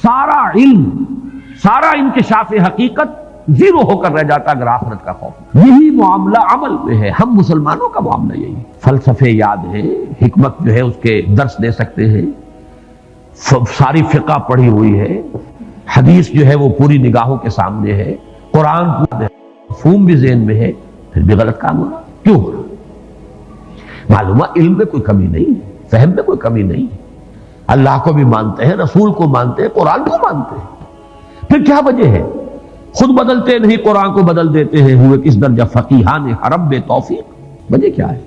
سارا علم، سارا انکشاف حقیقت زیرو ہو کر رہ جاتا اگر آخرت کا خوف۔ یہی معاملہ عمل میں ہے، ہم مسلمانوں کا معاملہ یہی ہے۔ فلسفے یاد ہیں، حکمت جو ہے اس کے درس دے سکتے ہیں، ساری فقہ پڑھی ہوئی ہے، حدیث جو ہے وہ پوری نگاہوں کے سامنے ہے، قرآن پورا مفہوم بھی ذہن میں ہے، پھر بھی غلط کام ہو رہا کیوں ہو رہا؟ معلوم ہے علم میں کوئی کمی نہیں ہے، فہم میں کوئی کمی نہیں ہے، اللہ کو بھی مانتے ہیں، رسول کو مانتے ہیں، قرآن کو مانتے ہیں، پھر کیا وجہ ہے؟ خود بدلتے نہیں، قرآن کو بدل دیتے ہیں، ہوئے کس درجہ فقیہان حرم بے توفیق۔ وجہ کیا ہے؟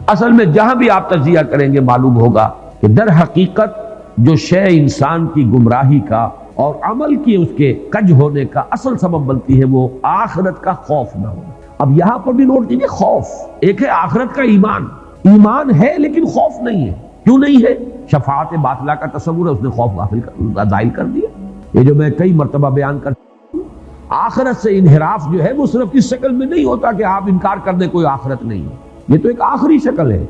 اصل میں جہاں بھی آپ تجزیہ کریں گے معلوم ہوگا کہ در حقیقت جو شے انسان کی گمراہی کا اور عمل کی اس کے کج ہونے کا اصل سبب بنتی ہے وہ آخرت کا خوف نہ ہونا۔ اب یہاں پر بھی نوٹ کیجیے، خوف ایک ہے، آخرت کا ایمان، ایمان ہے لیکن خوف نہیں ہے۔ کیوں نہیں ہے؟ شفاعت باطلہ کا تصور ہے، اس نے خوف ظاہر کر دیا۔ یہ جو میں کئی مرتبہ بیان کرتا ہوں، آخرت سے انحراف جو ہے وہ صرف اس شکل میں نہیں ہوتا کہ آپ انکار کر دیں کوئی آخرت نہیں ہے، یہ تو ایک آخری شکل ہے،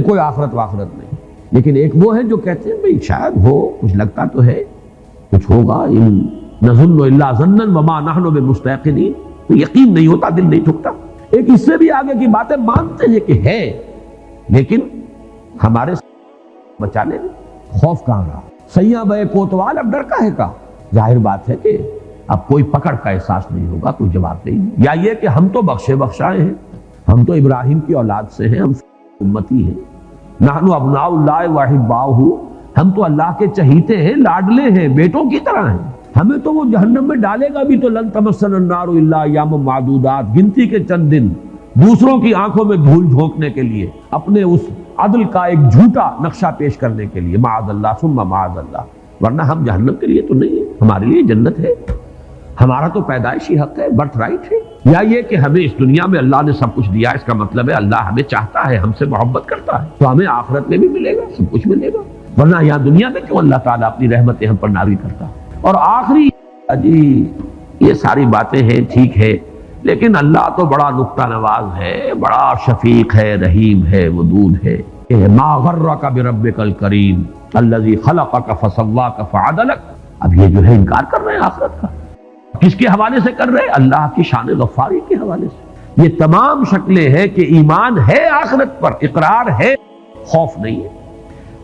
کوئی آخرت واخرت نہیں، لیکن ایک وہ ہے جو کہتے ہیں بھئی شاید ہو، کچھ لگتا تو ہے کچھ ہوگا، ان نظن الا ظنا وما نحن بمستيقنين، تو یقین نہیں ہوتا، دل نہیں ٹھکتا۔ ایک اس سے بھی آگے کی باتیں مانتے ہیں کہ ہے، لیکن ہمارے بچا لے خوف کہاں رہا؟ سیاں بے کوتوال، اب ڈر کا ہے کا؟ ظاہر بات ہے کہ اب کوئی پکڑ کا احساس نہیں ہوگا، کوئی جواب نہیں، یا یہ کہ ہم تو بخشے بخشائے ہیں، ہم تو ابراہیم کی اولاد سے ہیں، ہم امتی ہیں، نحن ابناء اللہ واحباؤہ، ہم تو اللہ کے چہیتے ہیں، لاڈلے ہیں، بیٹوں کی طرح ہیں، ہمیں تو وہ جہنم میں ڈالے گا بھی تو لن تمسنا النار الا ایام معدودات، گنتی کے چند دن، دوسروں کی آنکھوں میں دھول جھونکنے کے لیے، اپنے اس عدل کا ایک جھوٹا نقشہ پیش کرنے کے لیے، معاذ اللہ ثم معاذ اللہ، ورنہ ہم جہنم کے لیے تو نہیں ہے، ہمارے لیے جنت ہے، ہمارا تو پیدائشی حق ہے، برتھ رائٹ ہے۔ یا یہ کہ ہمیں اس دنیا میں اللہ نے سب کچھ دیا، اس کا مطلب ہے اللہ ہمیں چاہتا ہے، ہم سے محبت کرتا ہے، تو ہمیں آخرت میں بھی ملے گا، سب کچھ ملے گا، ورنہ یہاں دنیا میں کیوں اللہ تعالیٰ اپنی رحمتیں ہم پر نازل کرتا ہے؟ اور آخری جی یہ ساری باتیں ہیں، ٹھیک ہے، لیکن اللہ تو بڑا نکتہ نواز ہے، بڑا شفیق ہے، رحیم ہے، ودود ہے۔ ما غرک بربک الکریم الذی خلقک فسواک فعدلک، اب یہ جو ہے انکار کر رہے ہیں آخرت کا، کس کے حوالے سے کر رہے ہیں؟ اللہ کی شان غفاری کے حوالے سے۔ یہ تمام شکلیں ہیں کہ ایمان ہے آخرت پر، اقرار ہے، خوف نہیں ہے۔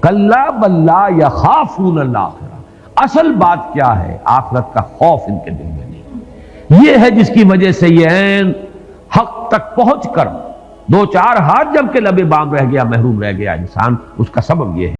کلا بل لا یخافون الآخرہ، اصل بات کیا ہے؟ آخرت کا خوف ان کے دل میں نہیں۔ یہ ہے جس کی وجہ سے یہ عین حق تک پہنچ کر دو چار ہاتھ جب کے لبے بام رہ گیا، محروم رہ گیا انسان، اس کا سبب یہ ہے۔